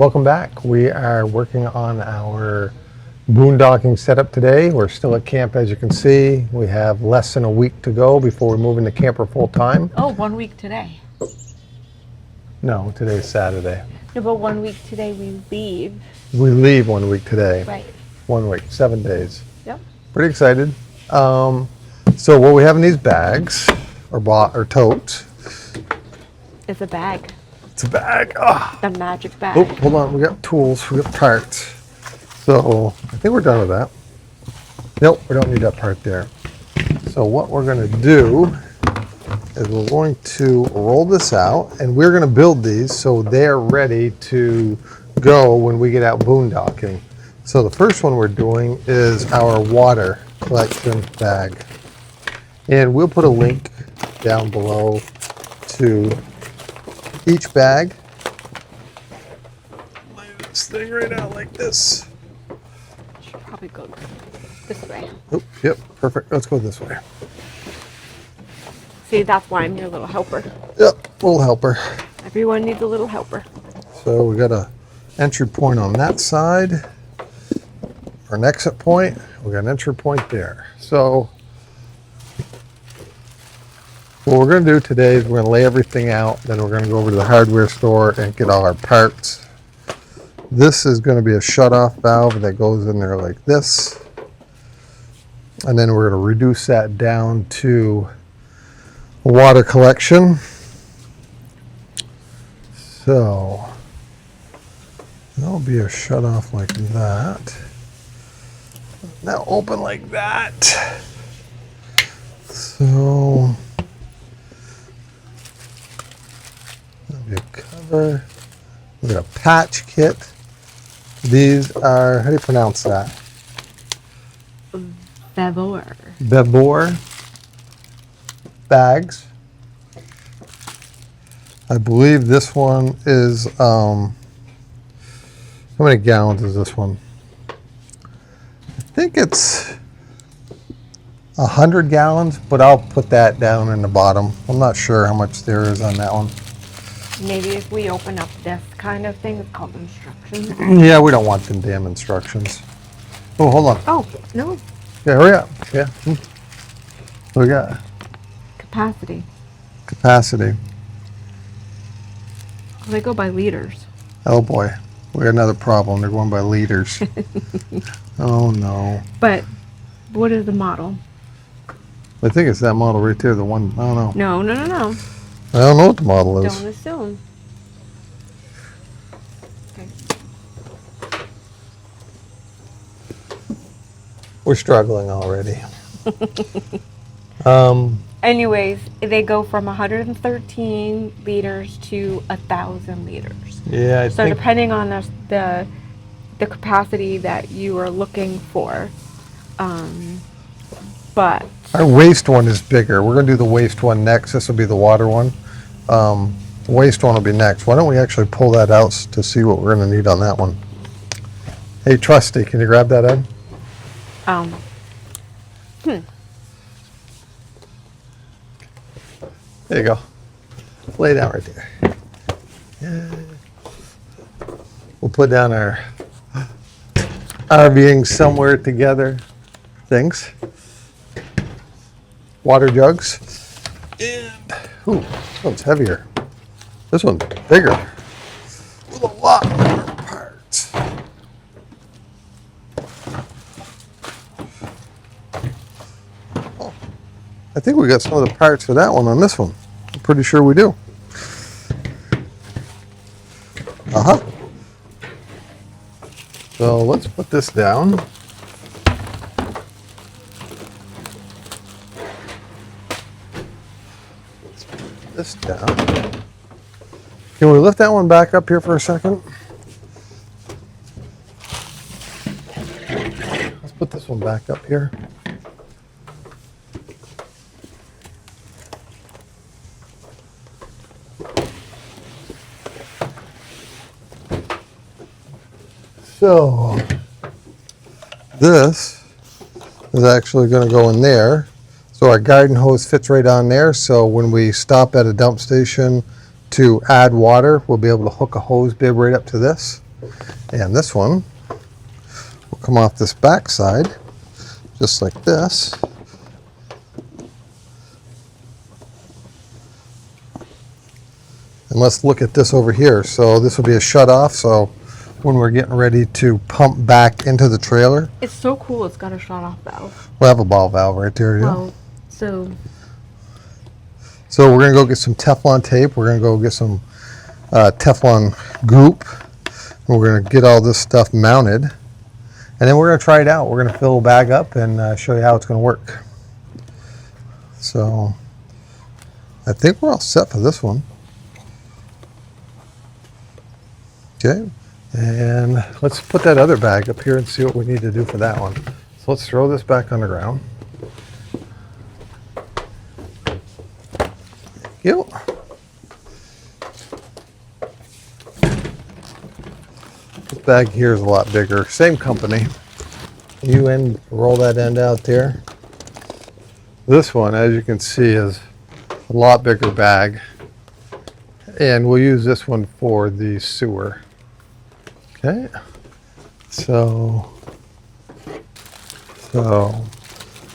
Welcome back. We are working on our boondocking setup today. We're still at camp, as you can see. We have less than a week to go before we move into camper full time. Oh, 1 week today. No, today's Saturday. No, but 1 week today we leave. We leave 1 week today. Right. 1 week, 7 days. Yep. Pretty excited. So what we have in these bags or totes. It's a bag. It's a bag. Oh. The magic bag. Oh, hold on. We got tools. We got parts. So I think we're done with that. Nope, we don't need that part there. So what we're going to do is we're going to roll this out, and we're going to build these so they're ready to go when we get out boondocking. So the first one we're doing is our water collection bag. And we'll put a link down below to each bag. Lay this thing right out like this. Should probably go this way. Oh, yep, perfect. Let's go this way. See, that's why I'm your little helper. Yep, little helper. Everyone needs a little helper. So we got a entry point on that side, or an exit point. We got an entry point there. So what we're going to do today is we're going to lay everything out, then we're going to go over to the hardware store and get all our parts. This is going to be a shut-off valve that goes in there like this. And then we're going to reduce that down to water collection. So that'll be a shut-off like that. Now open like that. So a cover. We got a patch kit. These are, how do you pronounce that? Favor. Bevor bags. I believe this one is, how many gallons is this one? I think it's 100 gallons, but I'll put that down in the bottom. I'm not sure how much there is on that one. Maybe if we open up this kind of thing, it's called instructions. Yeah, we don't want them damn instructions. Oh, hold on. Oh, no. Yeah, hurry up. Yeah. What we got? Capacity. Capacity. Oh, they go by liters. Oh boy, we got another problem. They're going by liters. Oh no. But what is the model? I think it's that model right there, the one, I don't know. No, no, no, no. I don't know what the model is. Don't assume. Okay. We're struggling already. Anyways, they go from 113 liters to 1,000 liters. Yeah, So depending on the capacity that you are looking for, but our waste one is bigger. We're going to do the waste one next. This will be the water one. The waste one will be next. Why don't we actually pull that out to see what we're going to need on that one? Hey, Trusty, can you grab that, Ed? There you go. Lay down right there. Yeah. We'll put down our RVing somewhere together things. Water jugs. And, ooh, this one's heavier. This one's bigger. With a lot more parts. Oh, I think we got some of the parts for that one on this one. I'm pretty sure we do. Uh-huh. So let's put this down. Let's put this down. Can we lift that one back up here for a second? Let's put this one back up here. So this is actually going to go in there. So our garden hose fits right on there. So when we stop at a dump station to add water, we'll be able to hook a hose bib right up to this. And this one will come off this back side, just like this. And let's look at this over here. So this will be a shut off. So when we're getting ready to pump back into the trailer, It's so cool. It's got a shut off valve. we'll have a ball valve right there. Yeah. Well, so So we're gonna go get some Teflon tape. We're gonna go get some Teflon goop. And we're gonna get all this stuff mounted. And then we're gonna try it out. We're gonna fill a bag up and show you how it's gonna work. So I think we're all set for this one. Okay, and let's put that other bag up here and see what we need to do for that one. So let's throw this back on the ground. Thank you. This bag here is a lot bigger. Same company. You roll that end out there. This one, as you can see, is a lot bigger bag. And we'll use this one for the sewer. Okay, so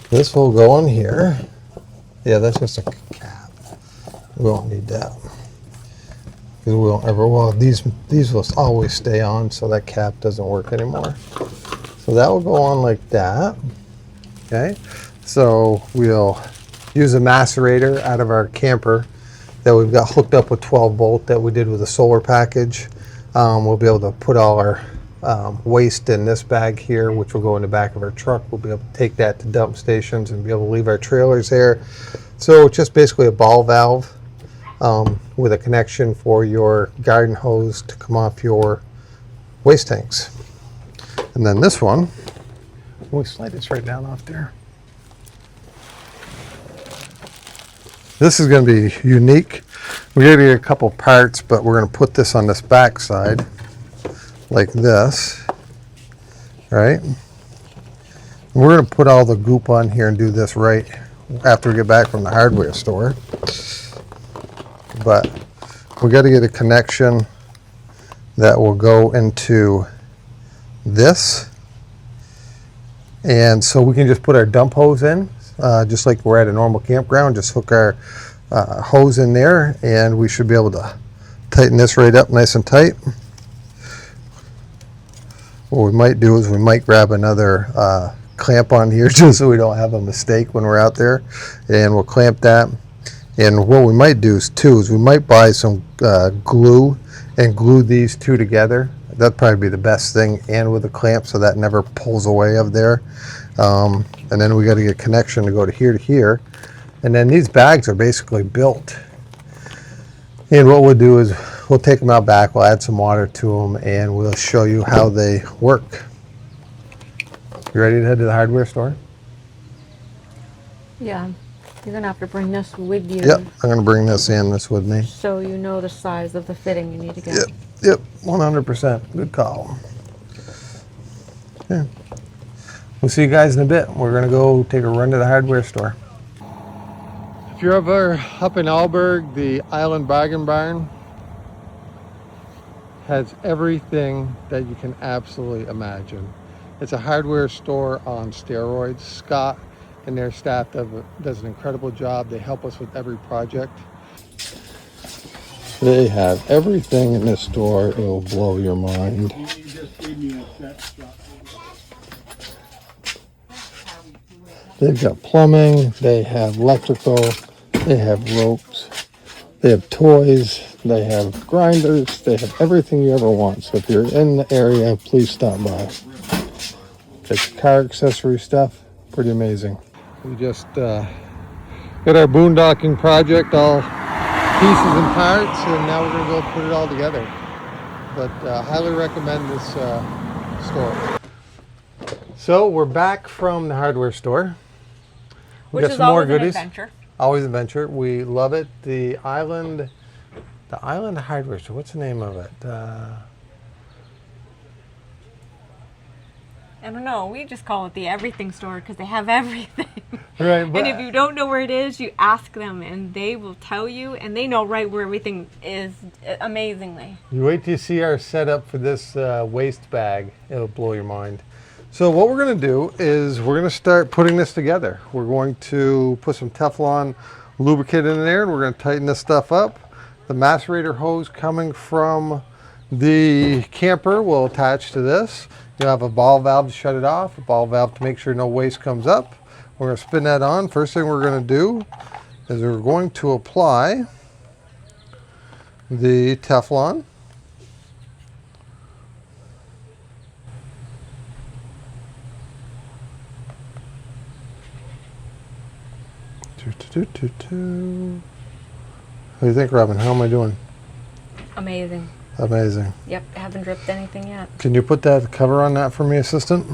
this will go in here. Yeah, that's just a cap. We won't need that because we won't ever. Well, these will always stay on, so that cap doesn't work anymore. So that will go on like that. Okay, so we'll use a macerator out of our camper that we've got hooked up with 12 volt that we did with a solar package. We'll be able to put all our waste in this bag here, which will go in the back of our truck. We'll be able to take that to dump stations and be able to leave our trailers there. So it's just basically a ball valve with a connection for your garden hose to come off your waste tanks. And then this one, we slide this right down off there. This is going to be unique. We're going to get a couple parts, but we're going to put this on this back side like this, right? And we're going to put all the goop on here and do this right after we get back from the hardware store. But we got to get a connection that will go into this. And so we can just put our dump hose in, just like we're at a normal campground, just hook our hose in there and we should be able to tighten this right up nice and tight. What we might do is we might grab another clamp on here just so we don't have a mistake when we're out there, and we'll clamp that. And what we might do is we might buy some glue and glue these two together. That'd probably be the best thing, and with a clamp so that never pulls away of there. And then we got to get a connection to go to here. And then these bags are basically built. And what we'll do is we'll take them out back, we'll add some water to them, and we'll show you how they work. You ready to head to the hardware store? yeah, you're gonna have to bring this with you. Yep, I'm going to bring this with me. So you know the size of the fitting you need to get. Yep, 100%. Good call. Yeah. We'll see you guys in a bit. We're going to go take a run to the hardware store. If you're ever up in Alberg, the Island Bargain Barn has everything that you can absolutely imagine. It's a hardware store on steroids. Scott and their staff does an incredible job. They help us with every project. They have everything in this store. It will blow your mind. They've got plumbing, they have electrical, they have ropes, they have toys, they have grinders, they have everything you ever want. So if you're in the area, please stop by. It's car accessory stuff, pretty amazing. We just got our boondocking project all pieces and parts, and now we're going to go put it all together. But highly recommend this store. So we're back from the hardware store. We Which got is some more always an goodies. adventure. Always an adventure. We love it. The Island Hardware Store. What's the name of it? I don't know. We just call it the everything store because they have everything. Right, but And if you don't know where it is, you ask them and they will tell you, and they know right where everything is amazingly. you wait till you see our setup for this waste bag. It'll blow your mind. So what we're going to do is we're going to start putting this together. We're going to put some Teflon lubricant in there, and we're going to tighten this stuff up. The macerator hose coming from the camper will attach to this. You'll have a ball valve to shut it off, a ball valve to make sure no waste comes up. We're going to spin that on. First thing we're going to do is we're going to apply the Teflon. What do you think, Robin? How am I doing? Amazing. Amazing. Yep, haven't dripped anything yet. Can you put that cover on that for me, assistant?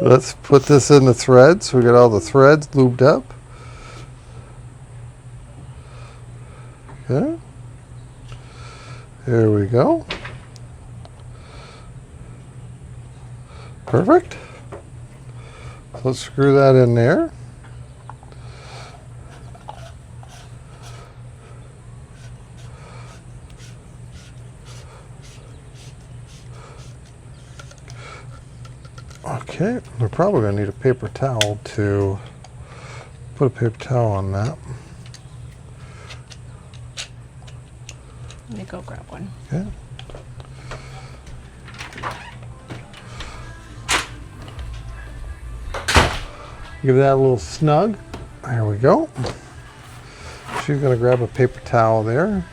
Let's put this in the threads. We got all the threads lubed up. Okay. Here we go. Perfect. So let's screw that in there. Okay, we're probably going to need a paper towel to put a paper towel on that. Let me go grab one. Okay. Give that a little snug. There we go. She's going to grab a paper towel there.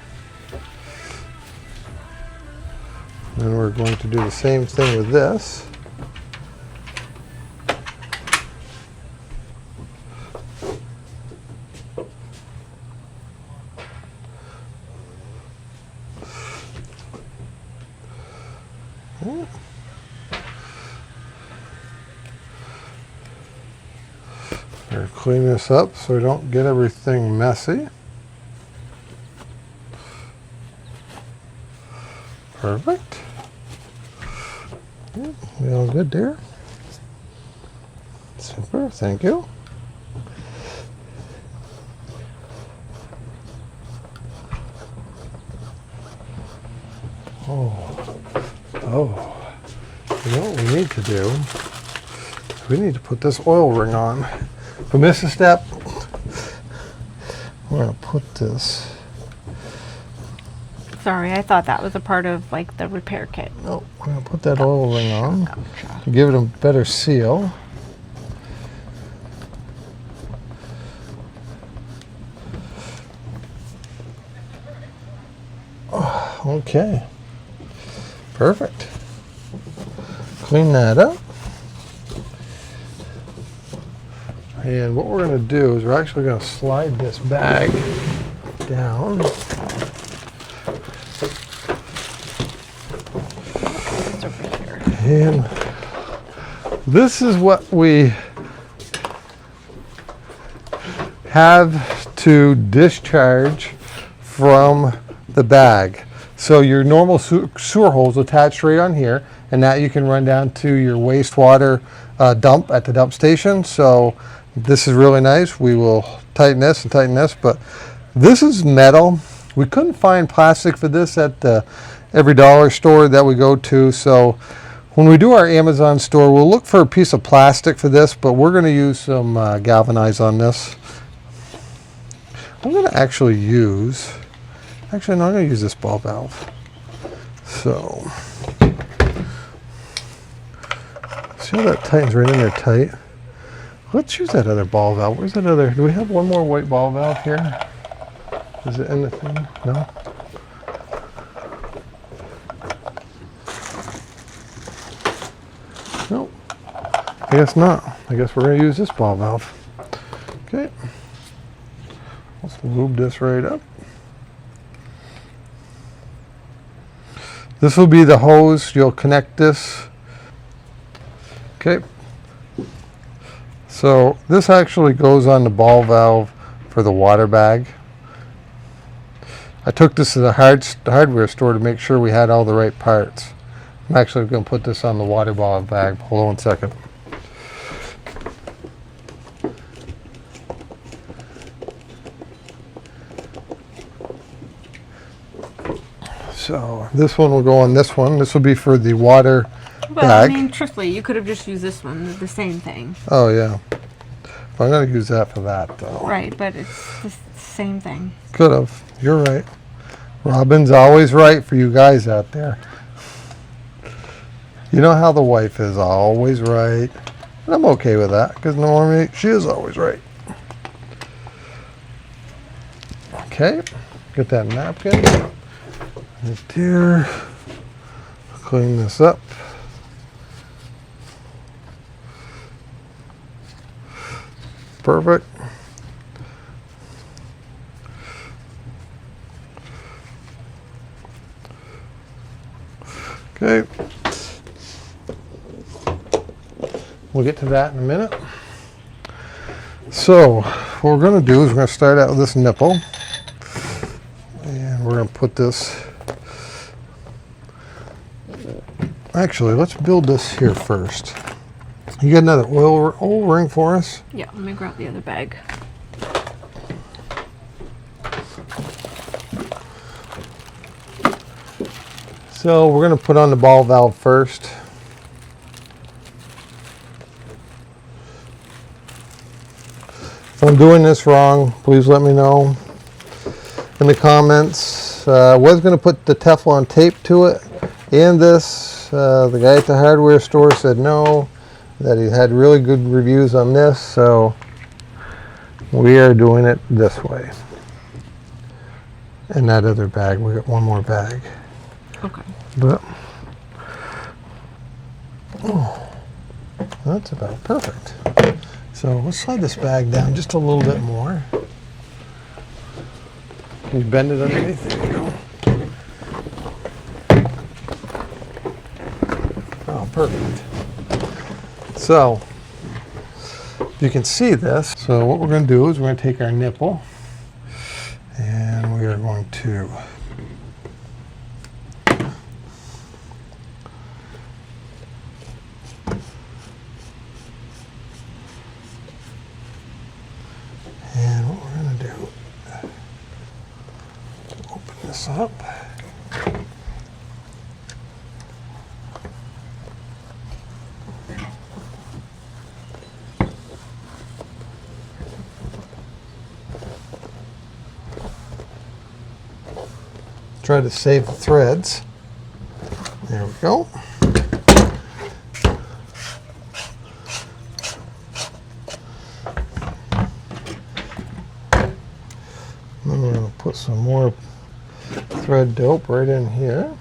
Then we're going to do the same thing with this. Clean this up so we don't get everything messy. Perfect. We all good there? Super, thank you. Oh, you know what we need to do? We need to put this oil ring on. If we miss a step, we're going to put this. Sorry, I thought that was a part of like the repair kit. No, we're going to put that oil ring on. Gotcha. Give it a better seal. Oh, okay. Perfect. Clean that up. And what we're going to do is we're actually going to slide this bag down. It's over here. And this is what we have to discharge from the bag. So your normal sewer hose attached right on here, and that you can run down to your wastewater dump at the dump station. So this is really nice. We will tighten this and tighten this, but this is metal. We couldn't find plastic for this at the every dollar store that we go to. So when we do our Amazon store, we'll look for a piece of plastic for this, but we're going to use some galvanize on this. I'm going to actually no, I'm going to use this ball valve. So see how that tightens right in there tight? Let's use that other ball valve. Where's that other? Do we have one more white ball valve here? Is it in the thing? No? Nope. I guess not. I guess we're going to use this ball valve. Okay. Let's lube this right up. This will be the hose. You'll connect this. Okay. So this actually goes on the ball valve for the water bag. I took this to the hardware store to make sure we had all the right parts. I'm actually going to put this on the water bottle bag. Hold on 1 second. So this one will go on this one. This will be for the water Well, bag. I mean, truthfully, you could have just used this one, the same thing. Oh yeah. I'm going to use that for that though. Right, but it's the same thing. Could have. You're right. Robin's always right for you guys out there. You know how the wife is, always right. And I'm okay with that because normally she is always right. Okay, get that napkin right there. Clean this up. Perfect. Okay. We'll get to that in a minute. So what we're going to do is we're going to start out with this nipple. And we're going to put this... Actually, let's build this here first. You got another oil ring for us? Yeah, let me grab the other bag. So we're going to put on the ball valve first. If I'm doing this wrong, please let me know in the comments. I was going to put the Teflon tape to it and this. The guy at the hardware store said no, that he had really good reviews on this, so we are doing it this way. And that other bag, we got one more bag. Okay. But oh, that's about perfect. So let's slide this bag down just a little bit more. Can you bend it underneath? There you go. Oh, perfect. So you can see this. So what we're going to do is we're going to take our nipple and we are going to up. Try to save the threads. There we go. Then we're going to put some more thread dope right in here.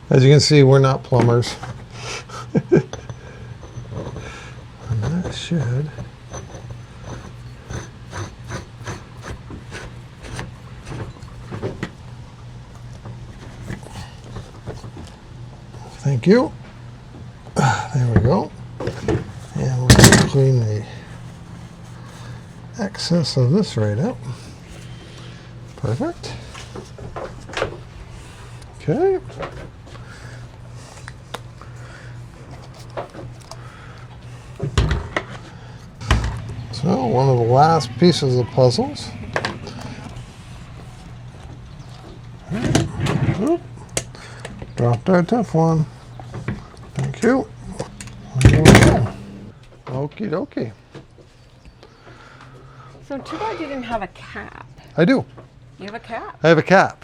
As you can see, we're not plumbers. And that should thank you. There we go. And we're going to clean the excess of this right up. Perfect. Okay. So one of the last pieces of puzzles. Oop. Dropped our Teflon. Thank you. There we go. Okie dokie. So too bad you didn't have a cap. I do. You have a cap. I have a cap.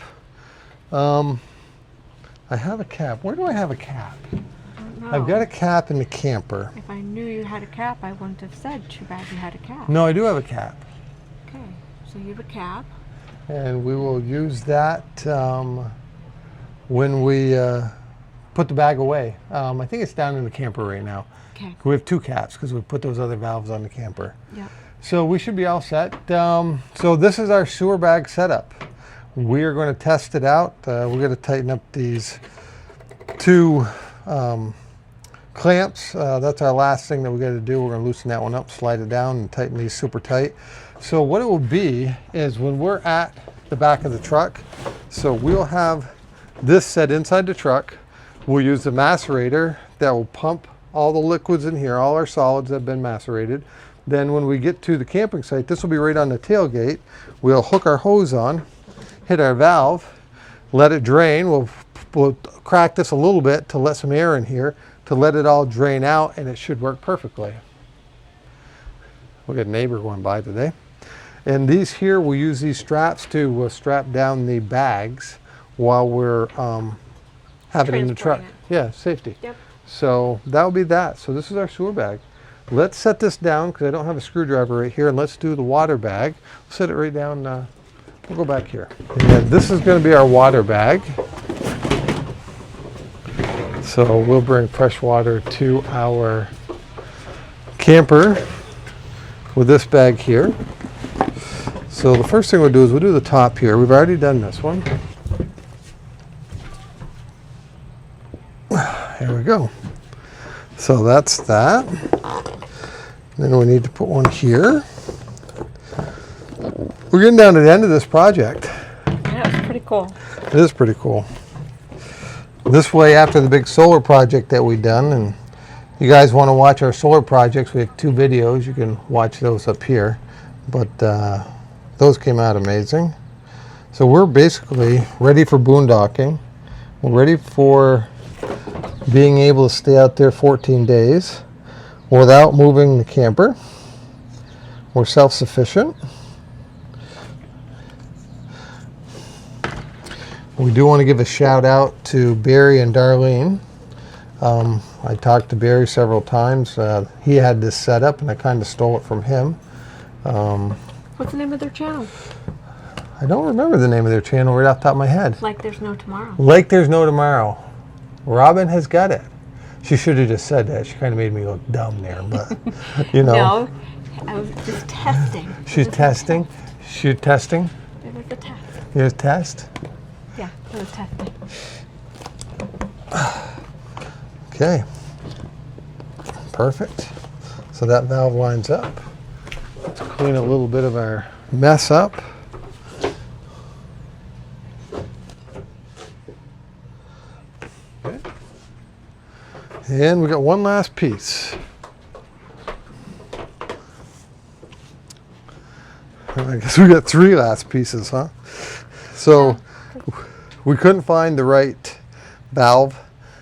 I have a cap. Where do I have a cap? I've got a cap in the camper. If I knew you had a cap, I wouldn't have said too bad you had a cap. No, I do have a cap. Okay, so you have a cap. And we will use that when we put the bag away. I think it's down in the camper right now. Okay. We have two caps because we put those other valves on the camper. Yeah. So we should be all set. So this is our sewer bag setup. We are going to test it out. We're going to tighten up these two clamps. That's our last thing that we got to do. We're going to loosen that one up, slide it down, and tighten these super tight. So what it will be is when we're at the back of the truck, so we'll have this set inside the truck. We'll use the macerator that will pump all the liquids in here, all our solids that have been macerated. Then when we get to the camping site, this will be right on the tailgate. We'll hook our hose on, hit our valve, let it drain. We'll crack this a little bit to let some air in here to let it all drain out, and it should work perfectly. We got a neighbor going by today. And these here, we'll use these straps to strap down the bags while we're having it in the truck. Yeah, safety. Yep. So that'll be that. So this is our sewer bag. Let's set this down because I don't have a screwdriver right here, and let's do the water bag. Set it right down. We'll go back here. And this is going to be our water bag. So we'll bring fresh water to our camper with this bag here. So the first thing we'll do is we'll do the top here. We've already done this one. Here we go. So that's that. Then we need to put one here. We're getting down to the end of this project. Yeah, it's pretty cool. It is pretty cool. This way, after the big solar project that we've done, and you guys want to watch our solar projects, we have 2 videos. You can watch those up here. But those came out amazing. So we're basically ready for boondocking. We're ready for being able to stay out there 14 days without moving the camper. We're self-sufficient. We do want to give a shout out to Barry and Darlene. I talked to Barry several times. He had this set up and I kind of stole it from him. What's the name of their channel? I don't remember the name of their channel right off the top of my head. Like There's No Tomorrow. Like There's No Tomorrow. Robin has got it. She should have just said that. She kind of made me look dumb there, but you know. No, I was just testing. She's testing. She's testing. It was a test. It was a test? Yeah, it was testing. Okay. Perfect. So that valve lines up. Let's clean a little bit of our mess up. Okay. And we got one last piece. I guess we got 3 last pieces, huh? So we couldn't find the right valve.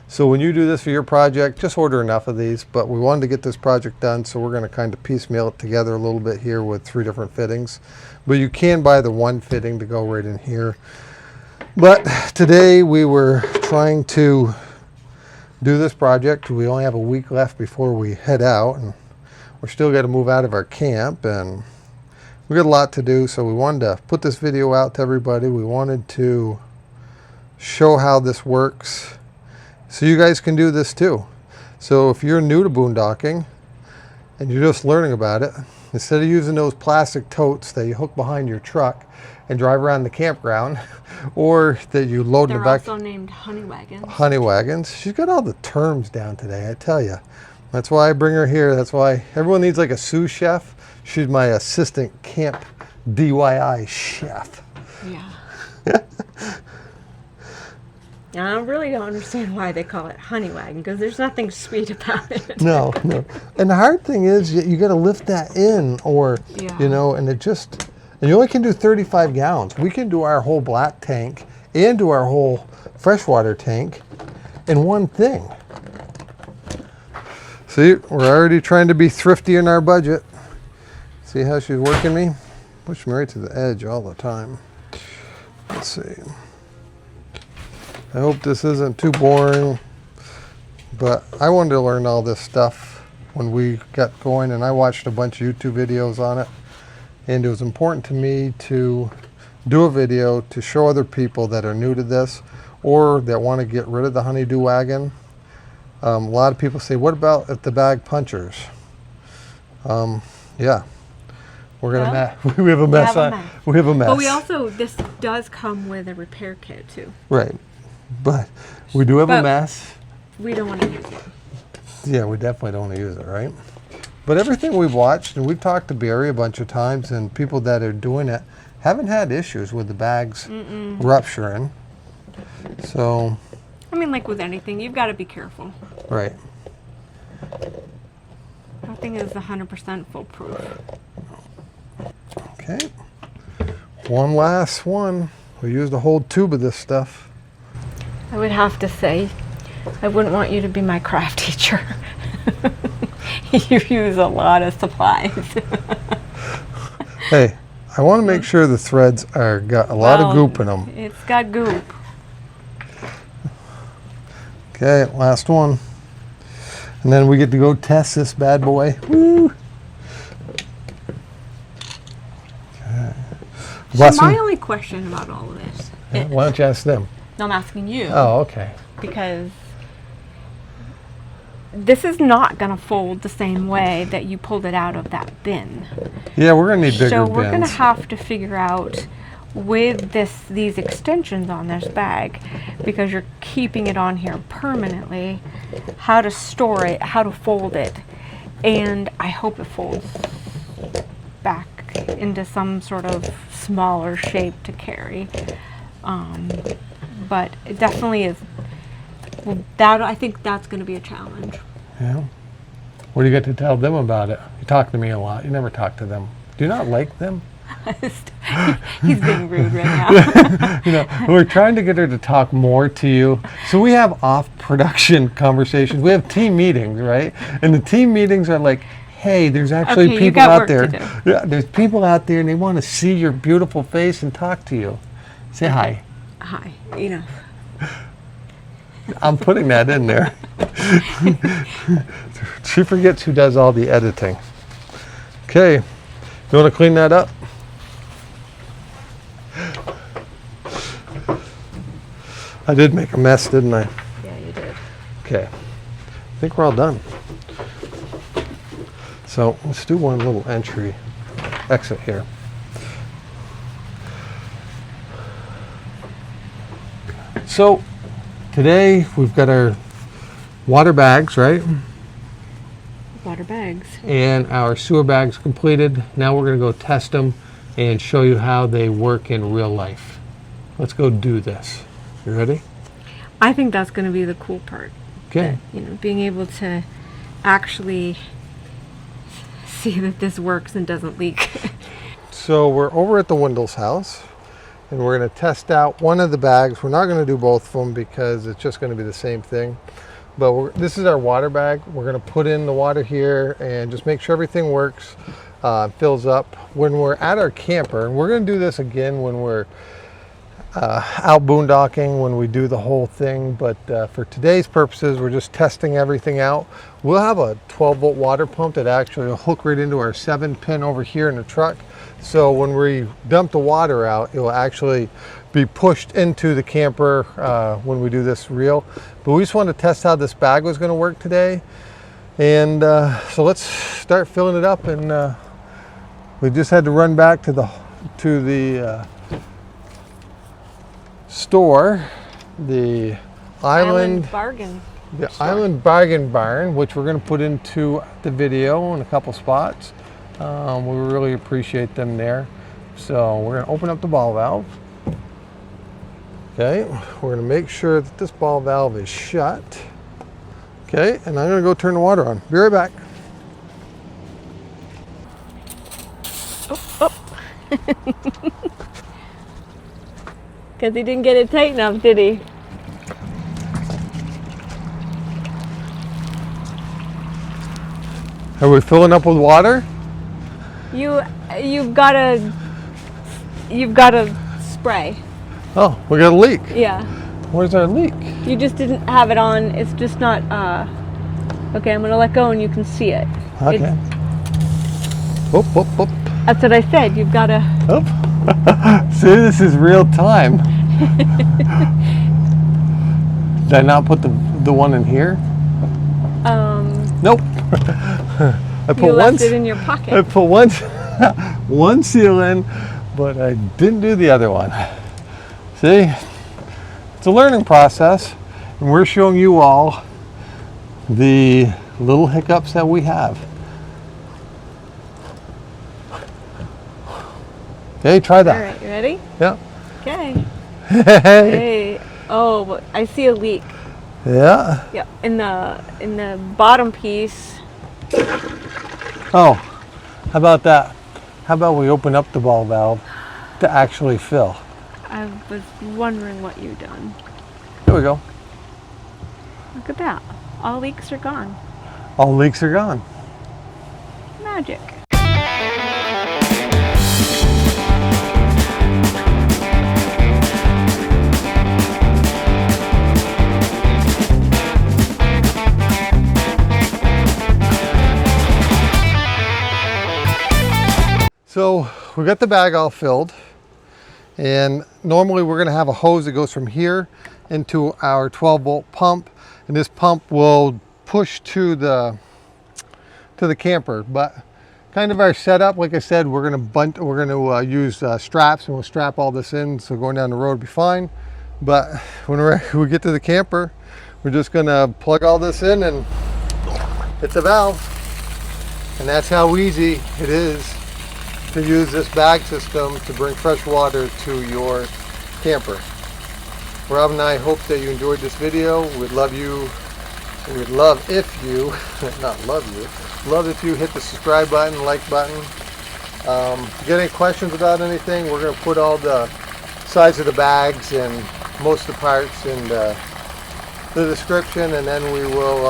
So when you do this for your project, just order enough of these. But we wanted to get this project done, so we're going to kind of piecemeal it together a little bit here with 3 different fittings. But you can buy the one fitting to go right in here. But today we were trying to do this project. We only have a week left before we head out, and we're still got to move out of our camp, and we got a lot to do. So we wanted to put this video out to everybody. We wanted to show how this works, so you guys can do this too. So if you're new to boondocking and you're just learning about it, instead of using those plastic totes that you hook behind your truck and drive around the campground, or that you load in the back. They're also named honey wagons. Honey wagons. She's got all the terms down today, I tell you. That's why I bring her here. That's why everyone needs like a sous chef. She's my assistant camp DIY chef. Yeah. I really don't understand why they call it honey wagon, because there's nothing sweet about it. No. And the hard thing is you got to lift that in, or, Yeah. you know, and you only can do 35 gallons. We can do our whole black tank and do our whole freshwater tank in one thing. See, we're already trying to be thrifty in our budget. See how she's working me? Push me right to the edge all the time. Let's see. I hope this isn't too boring, but I wanted to learn all this stuff when we got going, and I watched a bunch of YouTube videos on it, and it was important to me to do a video to show other people that are new to this or that want to get rid of the honeydew wagon. A lot of people say, what about at the bag punchers? Yeah, We're gonna Well, we have a mess. have a mess. We have a mess. But we also, this does come with a repair kit too. Right, but we do have a But- mess. We don't want to use it. Yeah, we definitely don't want to use it, right? But everything we've watched, and we've talked to Barry a bunch of times, and people that are doing it haven't had issues with the bags rupturing. So, I mean, like with anything, you've got to be careful. right. Nothing is 100% foolproof. Okay. One last one. We used a whole tube of this stuff. I would have to say, I wouldn't want you to be my craft teacher. You use a lot of supplies. Hey, I want to make sure the threads are got a lot of goop in them. It's got goop. Okay, last one. And then we get to go test this bad boy. Woo! Okay. So my only question about all of this, Why don't you ask them? no, I'm asking you, Oh, okay. because this is not going to fold the same way that you pulled it out of that bin. Yeah, we're gonna need bigger So bins. we're going to have to figure out with these extensions on this bag, because you're keeping it on here permanently, how to store it, how to fold it, and I hope it folds back into some sort of smaller shape to carry. But it definitely is. Well, I think that's going to be a challenge. Yeah. What do you get to tell them about it? You talk to me a lot. You never talk to them. Do you not like them? He's being rude right now. You know, we're trying to get her to talk more to you. So we have off-production conversations. We have team meetings, right? And the team meetings are like, hey, there's actually Okay, you people got out work there. to do. Yeah, there's people out there and they want to see your beautiful face and talk to you. Say hi. Hi, you know. I'm putting that in there. She forgets who does all the editing. Okay, you want to clean that up? I did make a mess, didn't I? Yeah, you did. Okay, I think we're all done. So let's do one little exit here. So today we've got our water bags, right? Water bags. And our sewer bags completed. Now we're going to go test them and show you how they work in real life. Let's go do this. You ready? I think that's going to be the cool part. Okay. You know, being able to actually see that this works and doesn't leak. So we're over at the Wendell's house and we're going to test out one of the bags. We're not going to do both of them because it's just going to be the same thing. But this is our water bag. We're going to put in the water here and just make sure everything works, fills up. When we're at our camper, and we're going to do this again when we're out boondocking, when we do the whole thing, but for today's purposes we're just testing everything out. We'll have a 12-volt water pump that actually will hook right into our 7-pin over here in the truck, so when we dump the water out it will actually be pushed into the camper when we do this reel. But we just wanted to test how this bag was going to work today, and so let's start filling it up. And we just had to run back to the store, the Island Bargain. The Island Bargain Barn, which we're going to put into the video in a couple spots. We really appreciate them there. So we're going to open up the ball valve. Okay, we're going to make sure that this ball valve is shut. Okay, and I'm going to go turn the water on. Be right back. Because he didn't get it tight enough, did he? Are we filling up with water? You've got to spray. Oh, we got a leak. Yeah. Where's our leak? You just didn't have it on. It's just not. Okay, I'm gonna let go and you can see it. Okay. Whoop, whoop, whoop. That's what I said. You've got to. Oh. See, this is real time. Did I not put the one in here? Nope. I You left it in your pocket. I put one seal in, but I didn't do the other one. See, it's a learning process, and we're showing you all the little hiccups that we have. Okay, try that. All right, you ready? Yeah. Okay. Hey. Oh, I see a leak. Yeah. Yeah, in the bottom piece. Oh, how about that? How about we open up the ball valve to actually fill? I was wondering what you've done. Here we go. Look at that. All leaks are gone. All leaks are gone. Magic. So we got the bag all filled, and normally we're going to have a hose that goes from here into our 12-volt pump, and this pump will push to the camper. But kind of our setup, like I said, we're going to use straps, and we'll strap all this in, so going down the road will be fine. But when we get to the camper, we're just going to plug all this in, and it's a valve, and that's how easy it is to use this bag system to bring fresh water to your camper. Rob and I hope that you enjoyed this video. We'd love if you, not love you, love if you hit the subscribe button, like button. If you get any questions about anything, we're going to put all the size of the bags and most of the parts in the description, and then we will,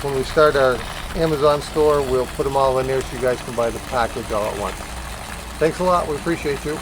when we start our Amazon store, we'll put them all in there so you guys can buy the package all at once. Thanks a lot. We appreciate you.